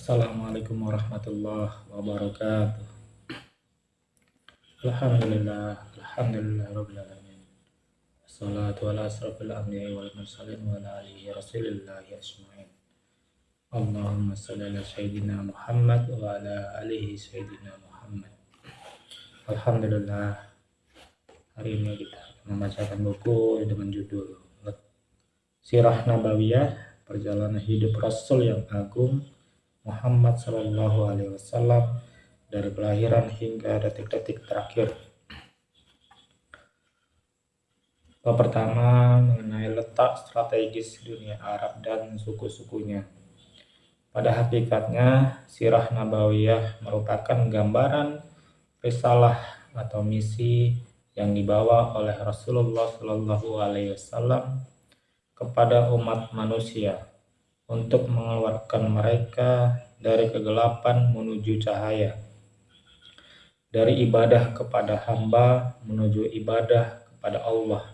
Assalamualaikum warahmatullahi wabarakatuh. Alhamdulillah rabbil alamin. Wassalatu ala asrofil anbiya'i wal mursalin wa ala alihi rasulillahi ajma'in. Allahumma shalli ala sayyidina Muhammad wa ala alihi sayyidina Muhammad. Alhamdulillah, hari ini kita membacakan buku dengan judul Sirah Nabawiyah, Perjalanan Hidup Rasul yang Agung Muhammad Sallallahu Alaihi Wasallam dari kelahiran hingga detik-detik terakhir. Bab pertama mengenai letak strategis dunia Arab dan suku-sukunya. Pada hakikatnya, Sirah Nabawiyah merupakan gambaran risalah atau misi yang dibawa oleh Rasulullah Sallallahu Alaihi Wasallam kepada umat manusia untuk mengeluarkan mereka dari kegelapan menuju cahaya, dari ibadah kepada hamba menuju ibadah kepada Allah.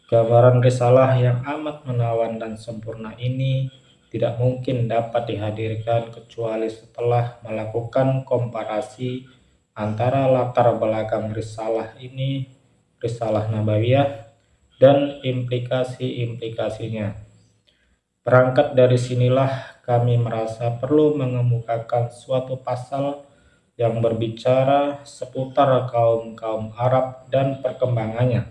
Gambaran risalah yang amat menawan dan sempurna ini tidak mungkin dapat dihadirkan kecuali setelah melakukan komparasi antara latar belakang risalah ini, risalah Nabawiyah, dan implikasi-implikasinya. Berangkat dari sinilah kami merasa perlu mengemukakan suatu pasal yang berbicara seputar kaum-kaum Arab dan perkembangannya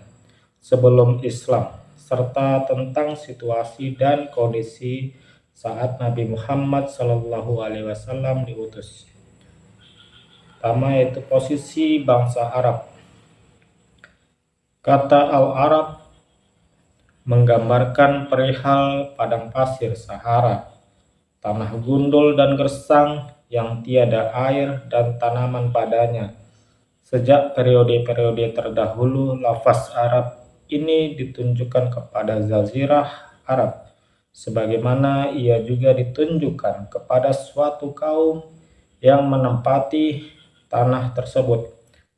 sebelum Islam, serta tentang situasi dan kondisi saat Nabi Muhammad SAW diutus. Pertama yaitu posisi bangsa Arab. Kata Al-Arab menggambarkan perihal padang pasir Sahara, tanah gundul dan gersang yang tiada air dan tanaman padanya. Sejak periode-periode terdahulu, lafaz Arab ini ditunjukkan kepada Jazirah Arab, sebagaimana ia juga ditunjukkan kepada suatu kaum yang menempati tanah tersebut,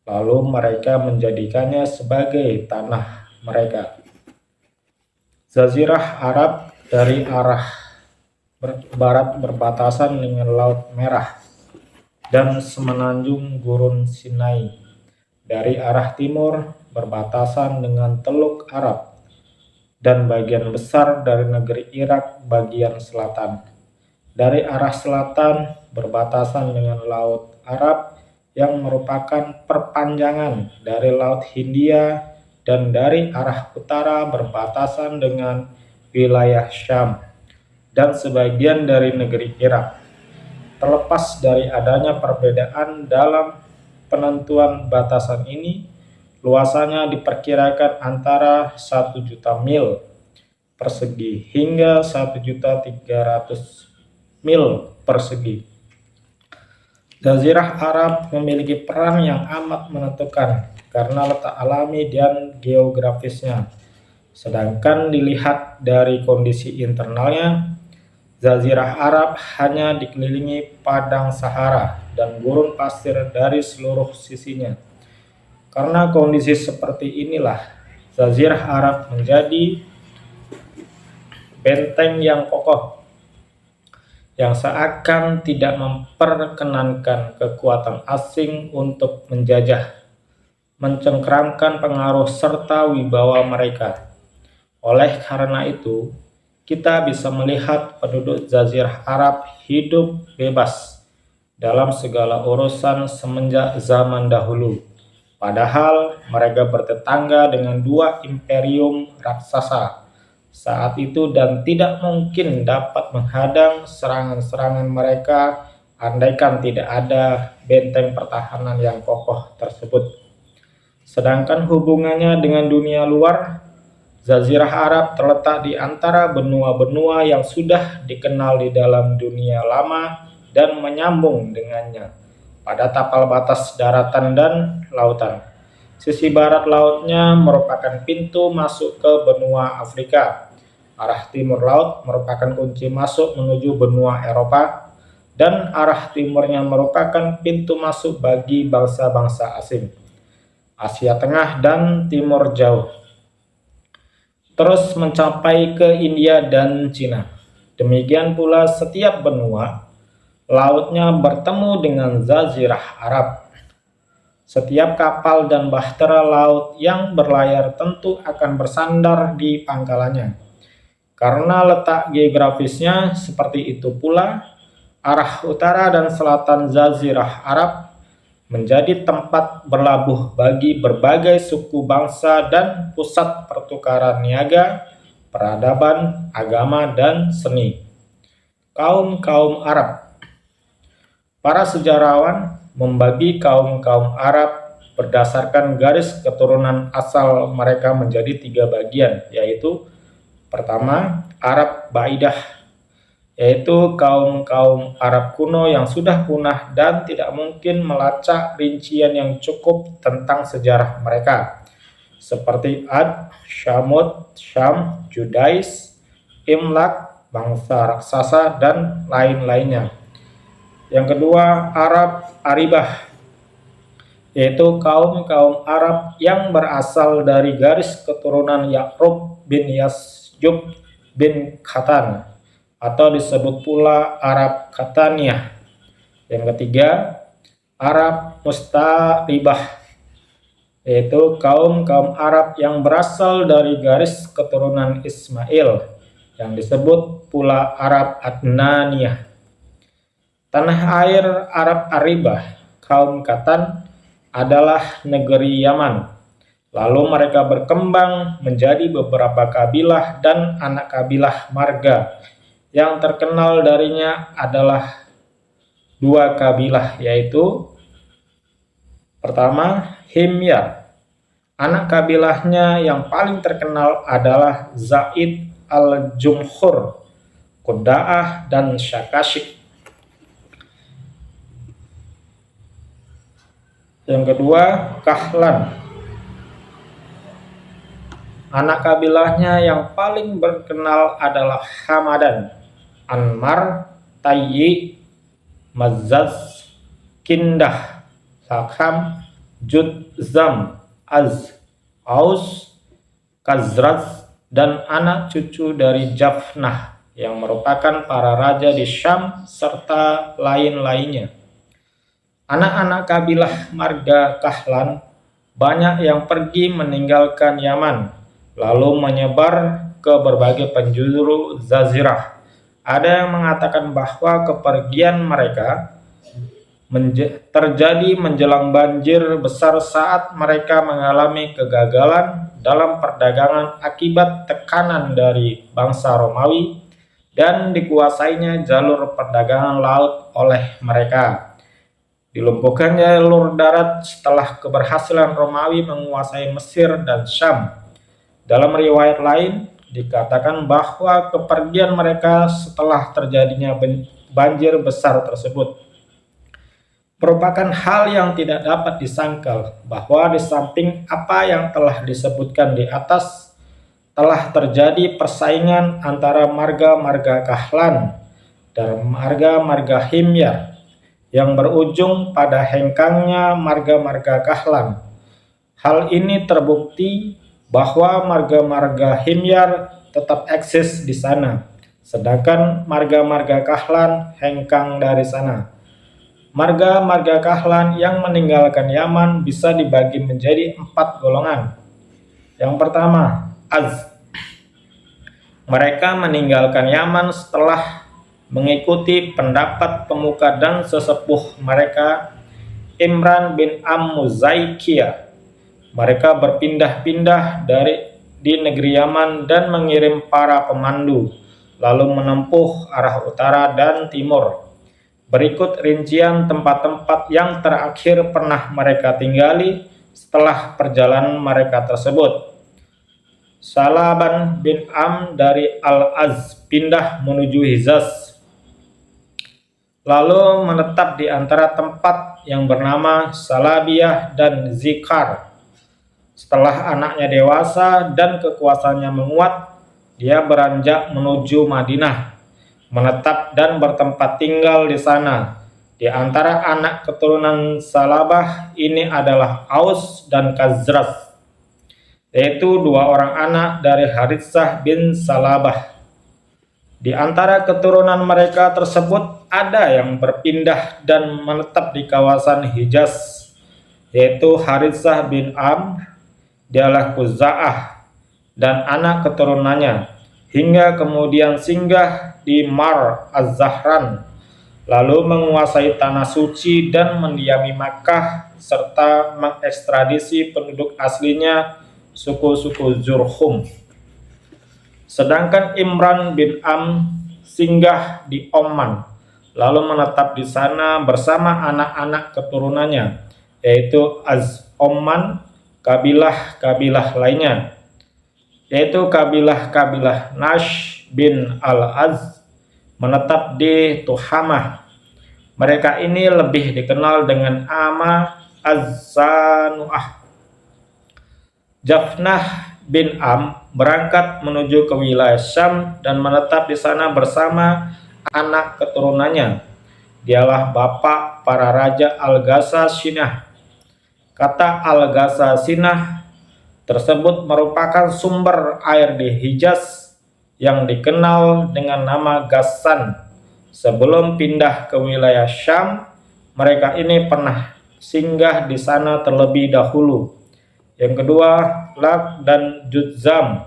lalu mereka menjadikannya sebagai tanah mereka. Jazirah Arab dari arah barat berbatasan dengan Laut Merah dan semenanjung Gurun Sinai. Dari arah timur berbatasan dengan Teluk Arab dan bagian besar dari negeri Irak bagian selatan. Dari arah selatan berbatasan dengan Laut Arab yang merupakan perpanjangan dari Laut Hindia, dan dari arah utara berbatasan dengan wilayah Syam dan sebagian dari negeri Irak. Terlepas dari adanya perbedaan dalam penentuan batasan ini, luasannya diperkirakan antara 1 juta mil persegi hingga 1.300.000 mil persegi. Jazirah Arab memiliki peran yang amat menentukan karena letak alami dan geografisnya. Sedangkan dilihat dari kondisi internalnya, Jazirah Arab hanya dikelilingi padang Sahara dan gurun pasir dari seluruh sisinya. Karena kondisi seperti inilah, Jazirah Arab menjadi benteng yang kokoh, yang seakan tidak memperkenankan kekuatan asing untuk menjajah, mencengkeramkan pengaruh serta wibawa mereka. Oleh karena itu, kita bisa melihat penduduk Jazirah Arab hidup bebas dalam segala urusan semenjak zaman dahulu. Padahal mereka bertetangga dengan dua imperium raksasa saat itu dan tidak mungkin dapat menghadang serangan-serangan mereka andaikan tidak ada benteng pertahanan yang kokoh tersebut. Sedangkan hubungannya dengan dunia luar, Jazirah Arab terletak di antara benua-benua yang sudah dikenal di dalam dunia lama dan menyambung dengannya pada tapal batas daratan dan lautan. Sisi barat lautnya merupakan pintu masuk ke benua Afrika. Arah timur laut merupakan kunci masuk menuju benua Eropa, dan arah timurnya merupakan pintu masuk bagi bangsa-bangsa asing Asia Tengah dan Timur Jauh, terus mencapai ke India dan Cina. Demikian pula setiap benua lautnya bertemu dengan Jazirah Arab. Setiap kapal dan bahtera laut yang berlayar tentu akan bersandar di pangkalannya. Karena letak geografisnya seperti itu pula, arah utara dan selatan Jazirah Arab menjadi tempat berlabuh bagi berbagai suku bangsa dan pusat pertukaran niaga, peradaban, agama, dan seni. Kaum-kaum Arab. Para sejarawan membagi kaum-kaum Arab berdasarkan garis keturunan asal mereka menjadi 3 bagian, yaitu pertama, Arab Baidah, yaitu kaum-kaum Arab kuno yang sudah punah dan tidak mungkin melacak rincian yang cukup tentang sejarah mereka, seperti Ad, Syamud, Syam, Judais, Imlak, bangsa raksasa, dan lain-lainnya. Yang kedua, Arab Aribah, yaitu kaum-kaum Arab yang berasal dari garis keturunan Ya'rub bin Yasjub bin Khatan, atau disebut pula Arab Khataniyah. Yang ketiga, Arab Mustaribah, yaitu kaum-kaum Arab yang berasal dari garis keturunan Ismail, yang disebut pula Arab Adnaniyah. Tanah air Arab Aribah, kaum Khatan, adalah negeri Yaman. Lalu mereka berkembang menjadi beberapa kabilah dan anak kabilah marga. Yang terkenal darinya adalah 2 kabilah, yaitu pertama, Himyar. Anak kabilahnya yang paling terkenal adalah Zaid al-Jumhur, Quda'ah, dan Syakashik. Yang kedua, Kahlan. Anak kabilahnya yang paling terkenal adalah Hamadan, Anmar, Tayyi, Mazaz, Kindah, Lakham, Judzam, Az, Aus, Khazraj, dan anak cucu dari Jafnah yang merupakan para raja di Syam serta lain-lainnya. Anak-anak kabilah marga Kahlan banyak yang pergi meninggalkan Yaman, lalu menyebar ke berbagai penjuru Jazirah. Ada yang mengatakan bahwa kepergian mereka terjadi menjelang banjir besar saat mereka mengalami kegagalan dalam perdagangan akibat tekanan dari bangsa Romawi dan dikuasainya jalur perdagangan laut oleh mereka. Dilumpuhkan jalur darat setelah keberhasilan Romawi menguasai Mesir dan Syam. Dalam riwayat lain, dikatakan bahwa kepergian mereka setelah terjadinya banjir besar tersebut merupakan hal yang tidak dapat disangkal, bahwa di samping apa yang telah disebutkan di atas, telah terjadi persaingan antara marga-marga Kahlan dan marga-marga Himyar, yang berujung pada hengkangnya marga-marga Kahlan. Hal ini terbukti bahwa marga-marga Himyar tetap eksis di sana, sedangkan marga-marga Kahlan hengkang dari sana. Marga-marga Kahlan yang meninggalkan Yaman bisa dibagi menjadi 4 golongan. Yang pertama, Az. Mereka meninggalkan Yaman setelah mengikuti pendapat pemuka dan sesepuh mereka, Imran bin Am-Muzaikiyah. Mereka berpindah-pindah di negeri Yaman dan mengirim para pemandu, lalu menempuh arah utara dan timur. Berikut rincian tempat-tempat yang terakhir pernah mereka tinggali setelah perjalanan mereka tersebut. Salaban bin Am dari Al-Az pindah menuju Hijaz, lalu menetap di antara tempat yang bernama Salabiyah dan Zikar. Setelah anaknya dewasa dan kekuasaannya menguat, dia beranjak menuju Madinah, menetap dan bertempat tinggal di sana. Di antara anak keturunan Salabah ini adalah Aus dan Khazraj, yaitu 2 orang anak dari Haritsah bin Salabah. Di antara keturunan mereka tersebut ada yang berpindah dan menetap di kawasan Hijaz, yaitu Haritsah bin Amr, dialah Khuza'ah, dan anak keturunannya, hingga kemudian singgah di Mar Az-Zahran, lalu menguasai tanah suci dan mendiami Makkah, serta mengekstradisi penduduk aslinya suku-suku Zurhum. Sedangkan Imran bin Am singgah di Oman, lalu menetap di sana bersama anak-anak keturunannya, yaitu Az-Oman, kabilah-kabilah lainnya, yaitu kabilah-kabilah Nash bin Al-Az, menetap di Tuhamah. Mereka ini lebih dikenal dengan nama Az-Zanu'ah. Jafnah bin Am berangkat menuju ke wilayah Syam dan menetap di sana bersama anak keturunannya. Dialah bapak para raja Al-Ghasasinah. Kata Al-Ghasasinah tersebut merupakan sumber air di Hijaz yang dikenal dengan nama Ghassan. Sebelum pindah ke wilayah Syam, mereka ini pernah singgah di sana terlebih dahulu. Yang kedua, Lak dan Judzam.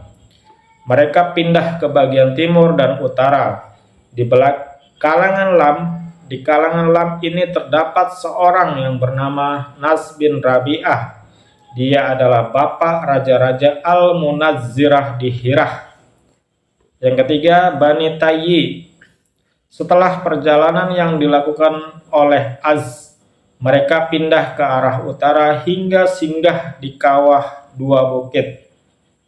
Mereka pindah ke bagian timur dan utara. Di kalangan Lam ini terdapat seorang yang bernama Nas bin Rabi'ah. Dia adalah bapak raja-raja Al-Munazzirah di Hirah. Yang ketiga, Bani Tayyi. Setelah perjalanan yang dilakukan oleh Az, mereka pindah ke arah utara hingga singgah di kawah dua bukit,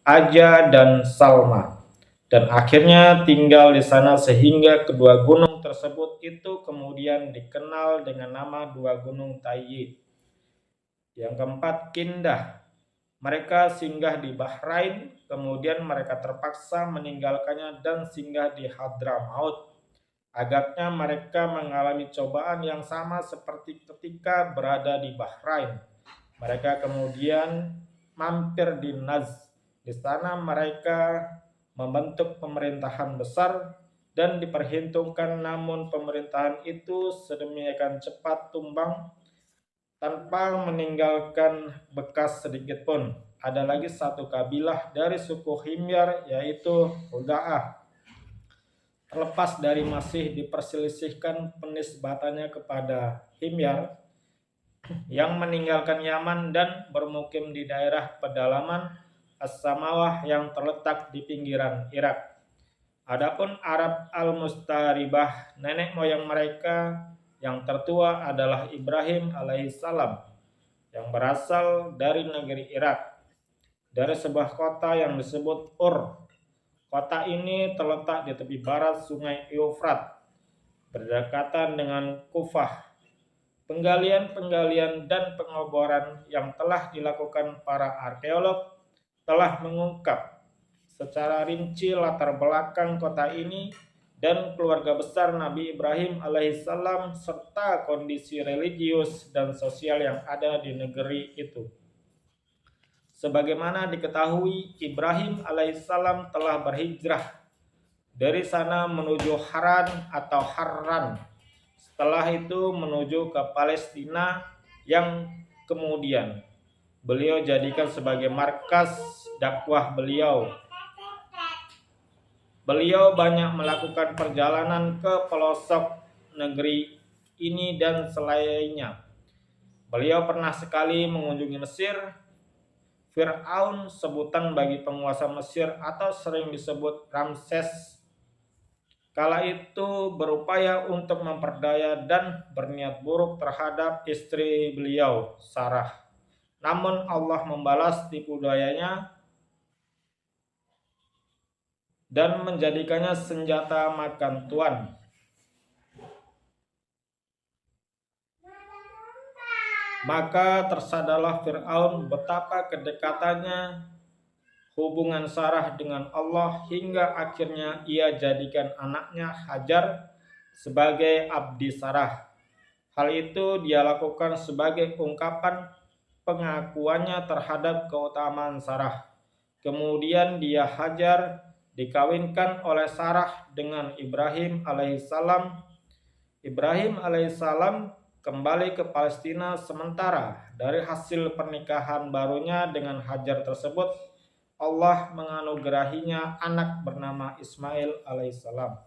Aja dan Salma, dan akhirnya tinggal di sana sehingga kedua gunung tersebut itu kemudian dikenal dengan nama dua gunung Tayyi. Yang keempat, Kindah. Mereka singgah di Bahrain, kemudian mereka terpaksa meninggalkannya dan singgah di Hadramaut. Agaknya mereka mengalami cobaan yang sama seperti ketika berada di Bahrain. Mereka kemudian mampir di Najz. Di sana mereka membentuk pemerintahan besar dan diperhitungkan, namun pemerintahan itu sedemikian cepat tumbang tanpa meninggalkan bekas sedikit pun. Ada lagi satu kabilah dari suku Himyar, yaitu Huda'ah. Terlepas dari masih diperselisihkan penisbatannya kepada Himyar yang meninggalkan Yaman dan bermukim di daerah pedalaman As-Samawah yang terletak di pinggiran Irak. Adapun Arab Al-Mustaribah, nenek moyang mereka yang tertua adalah Ibrahim alaihissalam yang berasal dari negeri Irak, dari sebuah kota yang disebut Ur. Kota ini terletak di tepi barat sungai Eufrat, berdekatan dengan Kufah. Penggalian-penggalian dan pengoboran yang telah dilakukan para arkeolog telah mengungkap secara rinci latar belakang kota ini dan keluarga besar Nabi Ibrahim alaihissalam serta kondisi religius dan sosial yang ada di negeri itu. Sebagaimana diketahui, Ibrahim alaihissalam telah berhijrah dari sana menuju Haran atau Harran. Setelah itu menuju ke Palestina yang kemudian beliau jadikan sebagai markas dakwah beliau. Beliau banyak melakukan perjalanan ke pelosok negeri ini dan selainnya. Beliau pernah sekali mengunjungi Mesir. Fir'aun, sebutan bagi penguasa Mesir atau sering disebut Ramses, kala itu berupaya untuk memperdaya dan berniat buruk terhadap istri beliau, Sarah. Namun Allah membalas tipu dayanya dan menjadikannya senjata makan tuan. Maka tersadarlah Fir'aun betapa kedekatannya hubungan Sarah dengan Allah hingga akhirnya ia jadikan anaknya Hajar sebagai abdi Sarah. Hal itu dia lakukan sebagai ungkapan pengakuannya terhadap keutamaan Sarah. Kemudian dia Hajar dikawinkan oleh Sarah dengan Ibrahim alaihissalam. Ibrahim alaihissalam kembali ke Palestina sementara dari hasil pernikahan barunya dengan Hajar tersebut, Allah menganugerahinya anak bernama Ismail alaihissalam.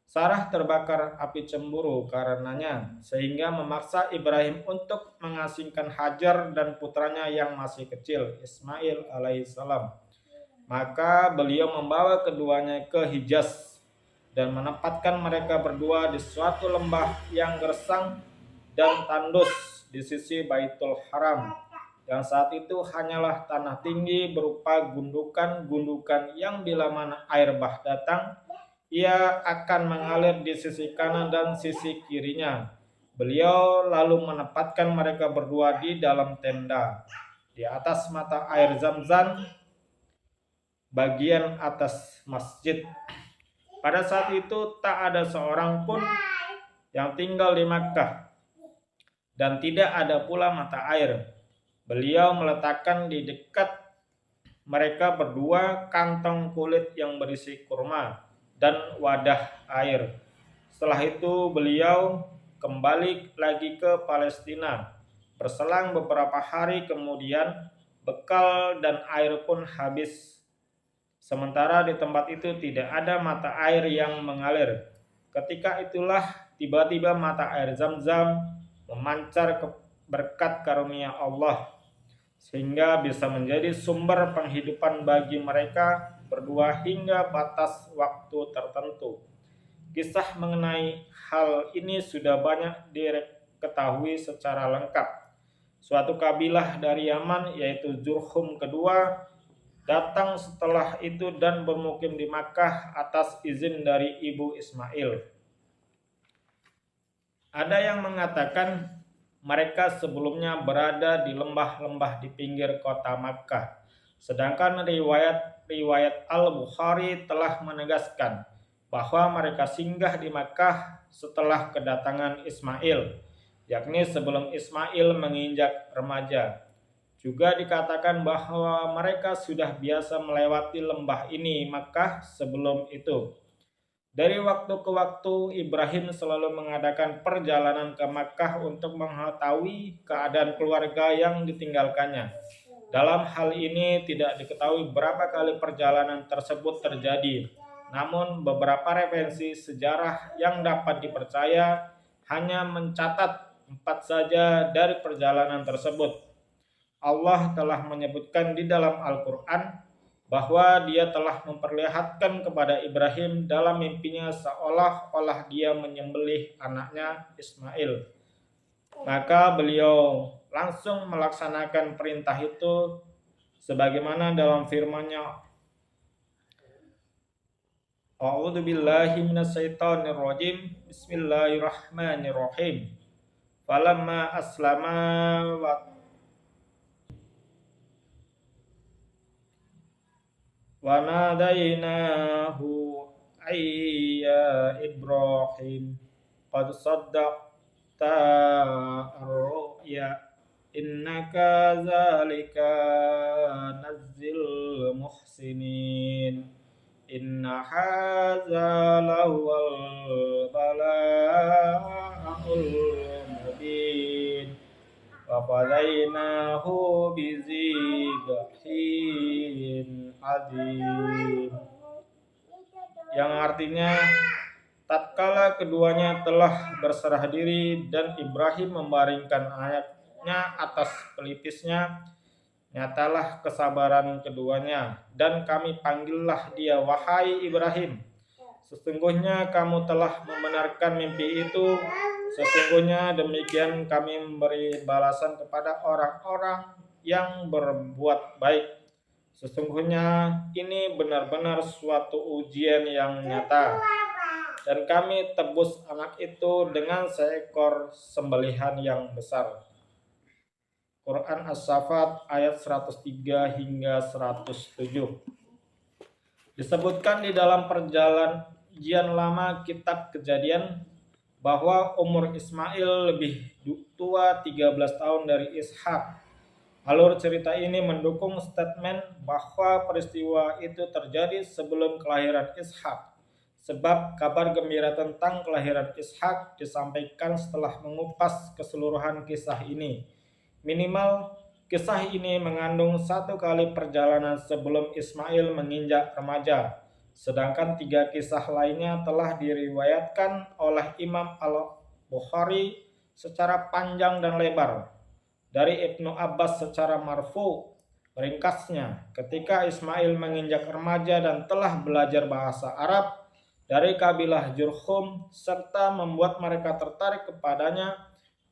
Sarah terbakar api cemburu karenanya, sehingga memaksa Ibrahim untuk mengasingkan Hajar dan putranya yang masih kecil, Ismail alaihissalam. Maka beliau membawa keduanya ke Hijaz dan menempatkan mereka berdua di suatu lembah yang gersang dan tandus di sisi Baitul Haram, yang saat itu hanyalah tanah tinggi berupa gundukan-gundukan yang bila mana air bah datang, ia akan mengalir di sisi kanan dan sisi kirinya. Beliau lalu menempatkan mereka berdua di dalam tenda di atas mata air Zam-Zam bagian atas masjid. Pada saat itu tak ada seorang pun yang tinggal di Makkah dan tidak ada pula mata air. Beliau meletakkan di dekat mereka berdua kantong kulit yang berisi kurma dan wadah air. Setelah itu beliau kembali lagi ke Palestina. Berselang beberapa hari kemudian, bekal dan air pun habis. Sementara di tempat itu tidak ada mata air yang mengalir. Ketika itulah tiba-tiba mata air Zam-Zam memancar berkat karunia Allah, sehingga bisa menjadi sumber penghidupan bagi mereka berdua hingga batas waktu tertentu. Kisah mengenai hal ini sudah banyak diketahui secara lengkap. Suatu kabilah dari Yaman, yaitu Jurhum kedua, datang setelah itu dan bermukim di Makkah atas izin dari ibu Ismail. Ada yang mengatakan mereka sebelumnya berada di lembah-lembah di pinggir kota Makkah. Sedangkan riwayat Al-Bukhari telah menegaskan bahwa mereka singgah di Makkah setelah kedatangan Ismail, yakni sebelum Ismail menginjak remaja. Juga dikatakan bahwa mereka sudah biasa melewati lembah ini Makkah sebelum itu. Dari waktu ke waktu, Ibrahim selalu mengadakan perjalanan ke Makkah untuk mengetahui keadaan keluarga yang ditinggalkannya. Dalam hal ini tidak diketahui berapa kali perjalanan tersebut terjadi. Namun beberapa referensi sejarah yang dapat dipercaya hanya mencatat 4 saja dari perjalanan tersebut. Allah telah menyebutkan di dalam Al-Quran bahwa dia telah memperlihatkan kepada Ibrahim dalam mimpinya seolah-olah dia menyembelih anaknya Ismail. Maka beliau langsung melaksanakan perintah itu sebagaimana dalam firman-Nya, A'udzu billahi minasyaitonir rajim. Bismillahirrahmanirrahim. Falamma aslama wa nadainahu ayya Ibrahim qad saddaqta ar-ru'ya innaka zalika nazzil muhsinin inna hadza lahuwal bala'ul mubin wa fadainahu bizibhin azim, yang artinya tatkala keduanya telah berserah diri dan Ibrahim membaringkan anaknya atas pelipisnya, nyatalah kesabaran keduanya, dan kami panggillah dia, wahai Ibrahim, sesungguhnya kamu telah membenarkan mimpi itu, sesungguhnya demikian kami memberi balasan kepada orang-orang yang berbuat baik. Sesungguhnya ini benar-benar suatu ujian yang nyata, dan kami tebus anak itu dengan seekor sembelihan yang besar. Quran As-Saffat ayat 103 hingga 107. Disebutkan di dalam perjanjian lama kitab Kejadian bahwa umur Ismail lebih tua 13 tahun dari Ishak. Alur cerita ini mendukung statement bahwa peristiwa itu terjadi sebelum kelahiran Ishak, sebab kabar gembira tentang kelahiran Ishak disampaikan setelah mengupas keseluruhan kisah ini. Minimal, kisah ini mengandung satu kali perjalanan sebelum Ismail menginjak remaja, sedangkan 3 kisah lainnya telah diriwayatkan oleh Imam Al-Bukhari secara panjang dan lebar. Dari Ibnu Abbas secara marfu, ringkasnya, ketika Ismail menginjak remaja dan telah belajar bahasa Arab dari kabilah Jurhum serta membuat mereka tertarik kepadanya,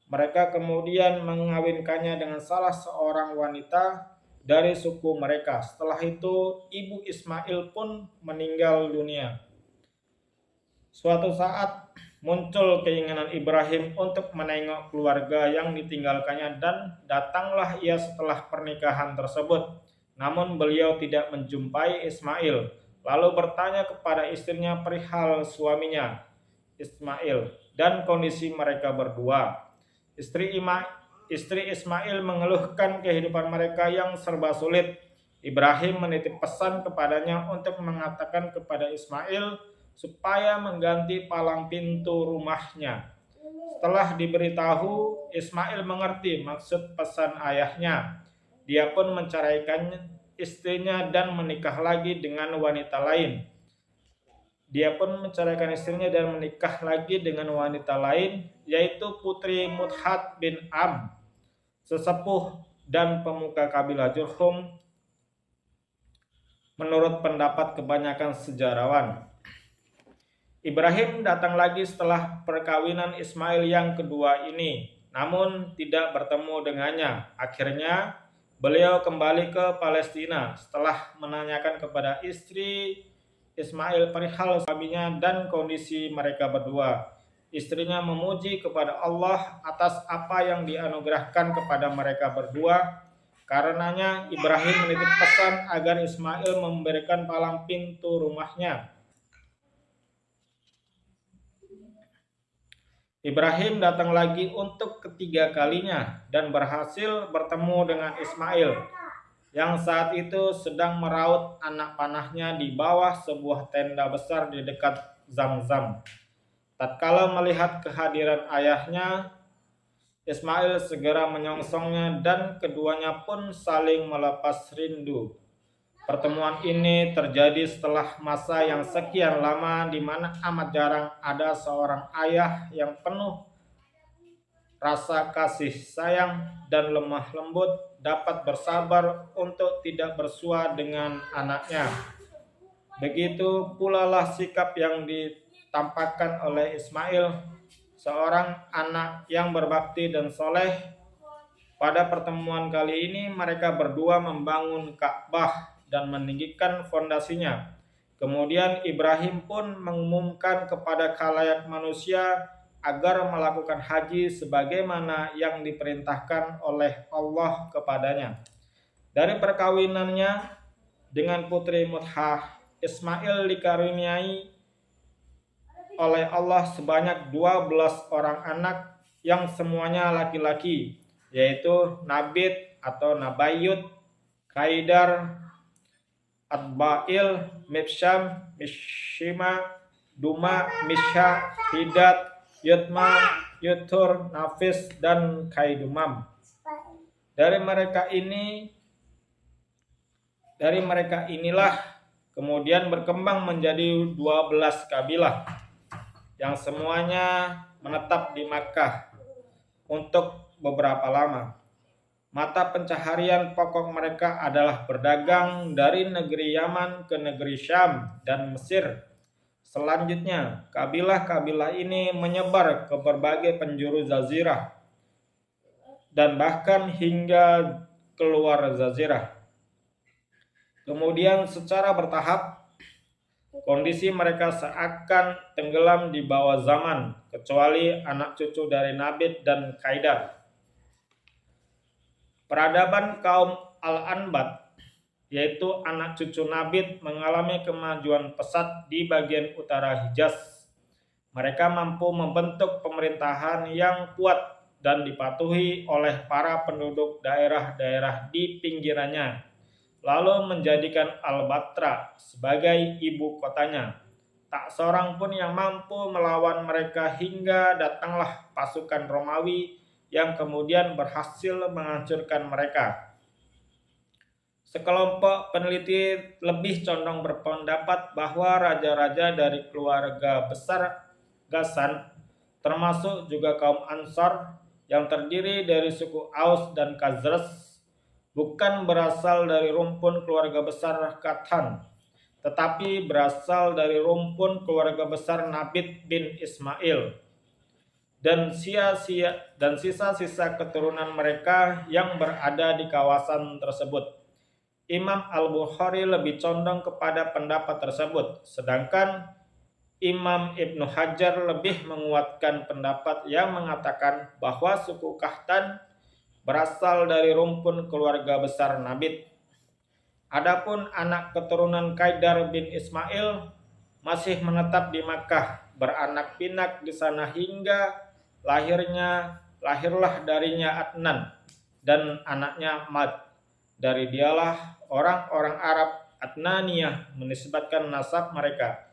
mereka kemudian mengawinkannya dengan salah seorang wanita dari suku mereka. Setelah itu, ibu Ismail pun meninggal dunia. Suatu saat muncul keinginan Ibrahim untuk menengok keluarga yang ditinggalkannya dan datanglah ia setelah pernikahan tersebut. Namun beliau tidak menjumpai Ismail, lalu bertanya kepada istrinya perihal suaminya, Ismail, dan kondisi mereka berdua. Istri Ismail mengeluhkan kehidupan mereka yang serba sulit. Ibrahim menitip pesan kepadanya untuk mengatakan kepada Ismail supaya mengganti palang pintu rumahnya. Setelah diberitahu, Ismail mengerti maksud pesan ayahnya. Dia pun menceraikan istrinya dan menikah lagi dengan wanita lain. Yaitu putri Mudhad bin Am, sesepuh dan pemuka kabilah Jurhum, menurut pendapat kebanyakan sejarawan. Ibrahim datang lagi setelah perkawinan Ismail yang kedua ini, namun tidak bertemu dengannya. Akhirnya, beliau kembali ke Palestina setelah menanyakan kepada istri Ismail perihal suaminya dan kondisi mereka berdua. Istrinya memuji kepada Allah atas apa yang dianugerahkan kepada mereka berdua. Karenanya, Ibrahim menitip pesan agar Ismail memberikan palang pintu rumahnya. Ibrahim datang lagi untuk ketiga kalinya dan berhasil bertemu dengan Ismail, yang saat itu sedang meraut anak panahnya di bawah sebuah tenda besar di dekat Zamzam. Tatkala melihat kehadiran ayahnya, Ismail segera menyongsongnya dan keduanya pun saling melepas rindu. Pertemuan ini terjadi setelah masa yang sekian lama di mana amat jarang ada seorang ayah yang penuh rasa kasih sayang dan lemah lembut dapat bersabar untuk tidak bersua dengan anaknya. Begitu pula lah sikap yang ditampakkan oleh Ismail, seorang anak yang berbakti dan soleh. Pada pertemuan kali ini mereka berdua membangun Ka'bah dan meninggikan fondasinya. Kemudian Ibrahim pun mengumumkan kepada khalayak manusia agar melakukan haji sebagaimana yang diperintahkan oleh Allah kepadanya. Dari perkawinannya dengan putri Mudhah, Ismail dikaruniai oleh Allah sebanyak 12 orang anak yang semuanya laki-laki, yaitu Nabit atau Nabayut, Kaidar, Adbail, Mibsyam, Mishima, Duma, Misha, Hidat, Yutma, Yutur, Nafis, dan Kaidumam. Dari mereka inilah kemudian berkembang menjadi 12 kabilah yang semuanya menetap di Makkah untuk beberapa lama. Mata pencaharian pokok mereka adalah berdagang dari negeri Yaman ke negeri Syam dan Mesir. Selanjutnya, kabilah-kabilah ini menyebar ke berbagai penjuru Jazirah dan bahkan hingga keluar Jazirah. Kemudian secara bertahap, kondisi mereka seakan tenggelam di bawah zaman, kecuali anak cucu dari Nabit dan Kaidar. Peradaban kaum Al-Anbat, yaitu anak cucu Nabit, mengalami kemajuan pesat di bagian utara Hijaz. Mereka mampu membentuk pemerintahan yang kuat dan dipatuhi oleh para penduduk daerah-daerah di pinggirannya, lalu menjadikan Al-Batra sebagai ibu kotanya. tak seorang pun yang mampu melawan mereka hingga datanglah pasukan Romawi yang kemudian berhasil menghancurkan mereka. Sekelompok peneliti lebih condong berpendapat bahwa raja-raja dari keluarga besar Ghassan, termasuk juga kaum Ansar yang terdiri dari suku Aus dan Khazraj, bukan berasal dari rumpun keluarga besar Qattan, tetapi berasal dari rumpun keluarga besar Nabit bin Ismail dan sisa-sisa keturunan mereka yang berada di kawasan tersebut. Imam Al-Bukhari lebih condong kepada pendapat tersebut, sedangkan Imam Ibnu Hajar lebih menguatkan pendapat yang mengatakan bahwa suku Qahtan berasal dari rumpun keluarga besar Nabit. Adapun anak keturunan Qaidar bin Ismail masih menetap di Makkah, beranak pinak di sana hingga lahirlah darinya Adnan dan anaknya Mad. Dari dialah orang-orang Arab Adnaniyah menisbatkan nasab mereka.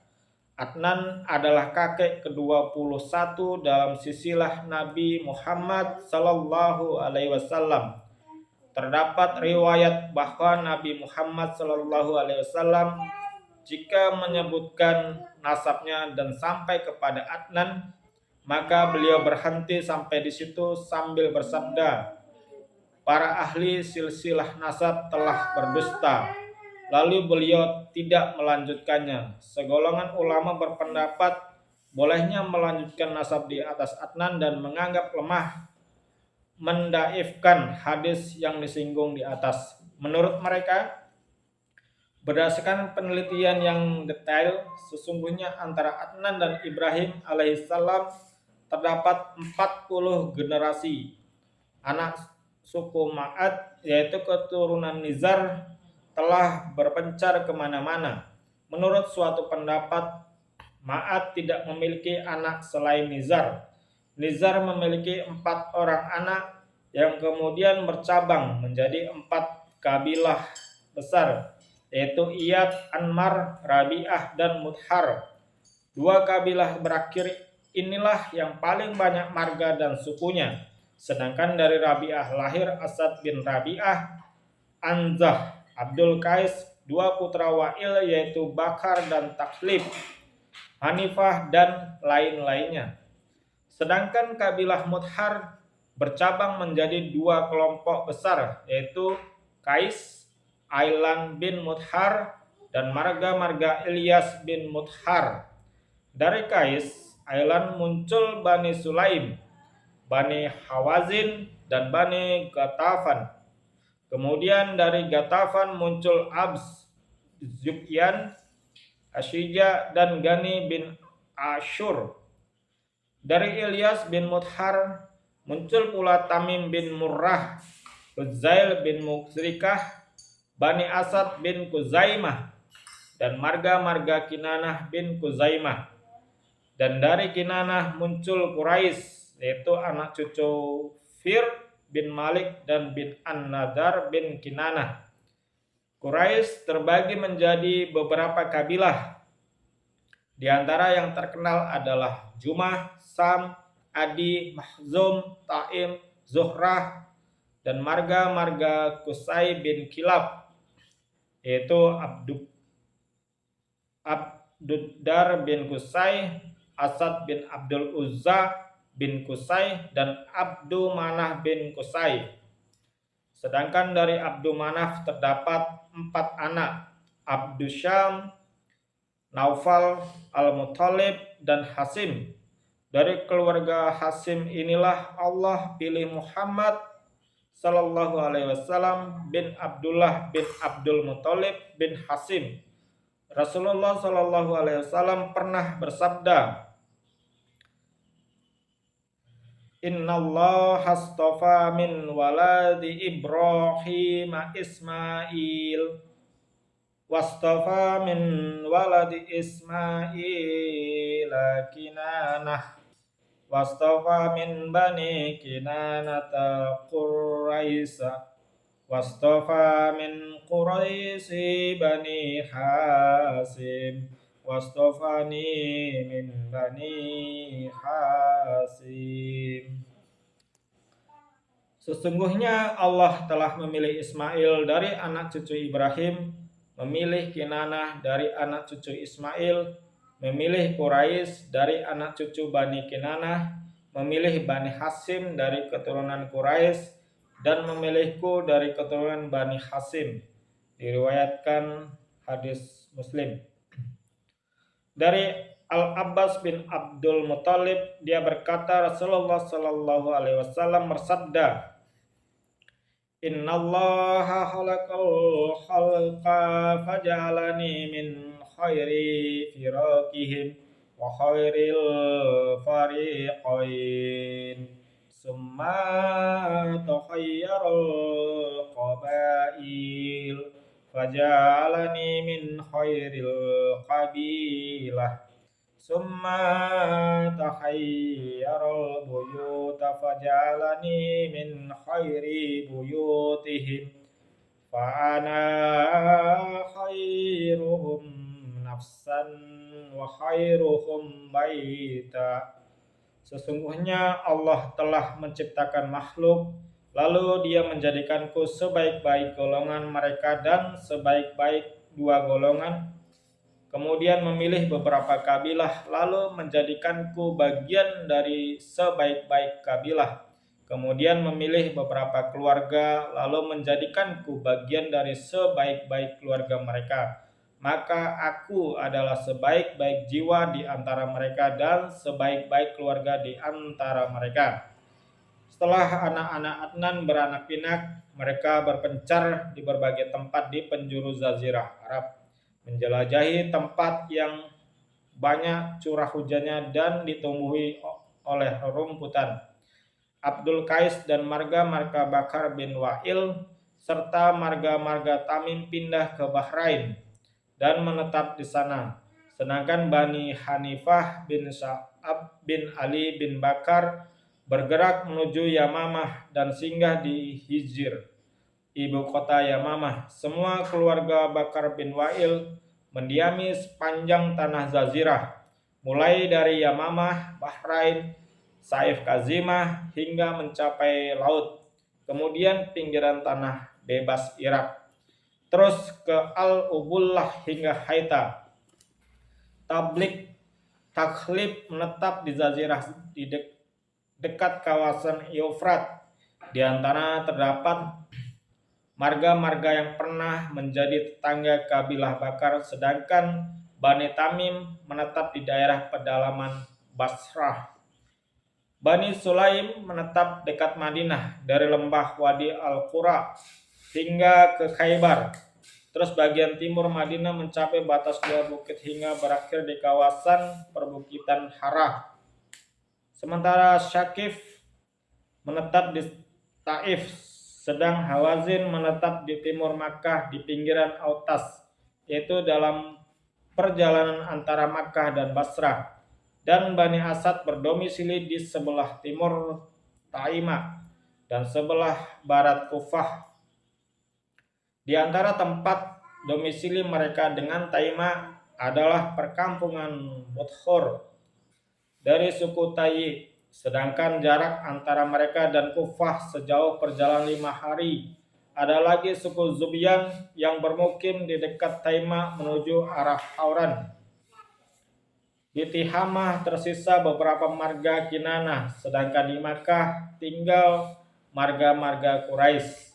Adnan adalah kakek ke-21 dalam silsilah Nabi Muhammad sallallahu alaihi wasallam. Terdapat riwayat bahwa Nabi Muhammad sallallahu alaihi wasallam jika menyebutkan nasabnya dan sampai kepada Adnan, maka beliau berhenti sampai di situ sambil bersabda, "Para ahli silsilah nasab telah berdusta." Lalu beliau tidak melanjutkannya. Segolongan ulama berpendapat bolehnya melanjutkan nasab di atas Adnan dan menganggap lemah mendaifkan hadis yang disinggung di atas. Menurut mereka, berdasarkan penelitian yang detail, sesungguhnya antara Adnan dan Ibrahim alaihissalam terdapat 40 generasi. Anak suku Ma'ad, yaitu keturunan Nizar, telah berpencar kemana-mana. Menurut suatu pendapat, Ma'ad tidak memiliki anak selain Nizar. Nizar memiliki 4 orang anak yang kemudian bercabang menjadi 4 kabilah besar, yaitu Iyad, Anmar, Rabi'ah, dan Mudhar. 2 kabilah berakhir inilah yang paling banyak marga dan sukunya. Sedangkan dari Rabi'ah lahir Asad bin Rabi'ah, Anzah, Abdul Qais, 2 putra Wa'il yaitu Bakar dan Taklib, Hanifah, dan lain-lainnya. Sedangkan kabilah Mudhar bercabang menjadi 2 kelompok besar, yaitu Qais, Ailan bin Mudhar, dan marga-marga Ilyas bin Mudhar. Dari Qais, Ailan muncul Bani Sulaim, Bani Hawazin, dan Bani Ghatafan. Kemudian dari Ghatafan muncul Abs, Zubyan, Asyija, dan Gani bin Ashur. Dari Ilyas bin Mudhar muncul pula Tamim bin Murrah, Huzail bin Muksrikah, Bani Asad bin Kuzaimah, dan marga-marga Kinanah bin Kuzaimah. Dan dari Kinanah muncul Quraisy, yaitu anak cucu Fir bin Malik dan bin An-Nadar bin Kinanah. Quraisy terbagi menjadi beberapa kabilah. Di antara yang terkenal adalah Jumah, Sam, Adi, Mahzum, Taim, Zuhrah, dan marga-marga Qusay bin Kilab, yaitu Abduddar bin Qusay, Asad bin Abdul Uzza bin Qusay, dan Abdu Manaf bin Qusay. Sedangkan dari Abdu Manaf terdapat 4 anak, Abdu Syam, Naufal, Al-Muttalib, dan Hasim. Dari keluarga Hasim inilah Allah pilih Muhammad sallallahu alaihi wasallam bin Abdullah bin Abdul Muttalib bin Hasim. Rasulullah sallallahu alaihi wasallam pernah bersabda, "Innallaha astafa min waladi Ibrahim Ismail, wastafa min waladi Ismail Kinanah, wastafa min bani Kinanata Quraisy, wastafa min Quraisy bani Hasim, wastafani min bani Hasim. Sesungguhnya Allah telah memilih Ismail dari anak cucu Ibrahim, memilih Kinanah dari anak cucu Ismail, memilih Quraisy dari anak cucu Bani Kinanah, memilih Bani Hasim dari keturunan Quraisy, dan memilihku dari keturunan Bani Hasim. Diriwayatkan hadis Muslim. Dari Al-Abbas bin Abdul Muthalib, dia berkata, Rasulullah Shallallahu Alaihi Wasallam bersabda, Innallaha khalaqal khalqa faj'alani min khairi firaqihim wa khairil fariqain summa takhayyarul qabail faj'alani min khairil qabilah summa takhayyarul buyuta faj'alani min khairi buyutihim fa ana khairuhum nafsan wa khairuhum baita. Sesungguhnya Allah telah menciptakan makhluk, lalu Dia menjadikanku sebaik-baik golongan mereka dan sebaik-baik dua golongan. Kemudian memilih beberapa kabilah, lalu menjadikanku bagian dari sebaik-baik kabilah. Kemudian memilih beberapa keluarga, lalu menjadikanku bagian dari sebaik-baik keluarga mereka. Maka aku adalah sebaik-baik jiwa di antara mereka dan sebaik-baik keluarga di antara mereka. Setelah anak-anak Adnan beranak pinak, mereka berpencar di berbagai tempat di penjuru Jazirah Arab, menjelajahi tempat yang banyak curah hujannya dan ditumbuhi oleh rumputan. Abdul Qais dan marga-marga Bakar bin Wa'il serta marga-marga Tamim pindah ke Bahrain dan menetap di sana. Sedangkan Bani Hanifah bin Sa'ab bin Ali bin Bakar bergerak menuju Yamamah dan singgah di Hijr, ibu kota Yamamah. Semua keluarga Bakar bin Wa'il mendiami sepanjang tanah Jazirah, mulai dari Yamamah, Bahrain, Saif Kazimah hingga mencapai laut, kemudian pinggiran tanah bebas Irak, terus ke Al-Ubullah hingga Haita. Tablik Takhlib menetap di Jazirah di dekat kawasan Eufrat. Di antara terdapat marga-marga yang pernah menjadi tetangga kabilah Bakar, sedangkan Bani Tamim menetap di daerah pedalaman Basrah. Bani Sulaim menetap dekat Madinah dari lembah Wadi Al-Qura hingga ke Khaybar. Terus bagian timur Madinah mencapai batas dua bukit hingga berakhir di kawasan perbukitan Harah. Sementara Syakif menetap di Taif, sedang Hawazin menetap di timur Makkah di pinggiran Autas, yaitu dalam perjalanan antara Makkah dan Basrah. Dan Bani Asad berdomisili di sebelah timur Taima dan sebelah barat Kufah. Di antara tempat domisili mereka dengan Taima adalah perkampungan Budkhur dari suku Tayyi, sedangkan jarak antara mereka dan Kufah sejauh perjalanan 5 hari. Ada lagi suku Zubyan yang bermukim di dekat Taima menuju arah Hauran. Di Tihamah tersisa beberapa marga Kinanah, sedangkan di Makkah tinggal marga-marga Quraisy.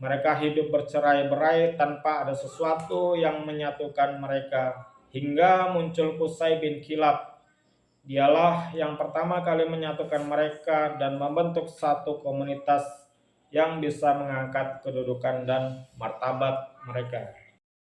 Mereka hidup bercerai-berai tanpa ada sesuatu yang menyatukan mereka hingga muncul Qusay bin Kilab. Dialah yang pertama kali menyatukan mereka dan membentuk satu komunitas yang bisa mengangkat kedudukan dan martabat mereka.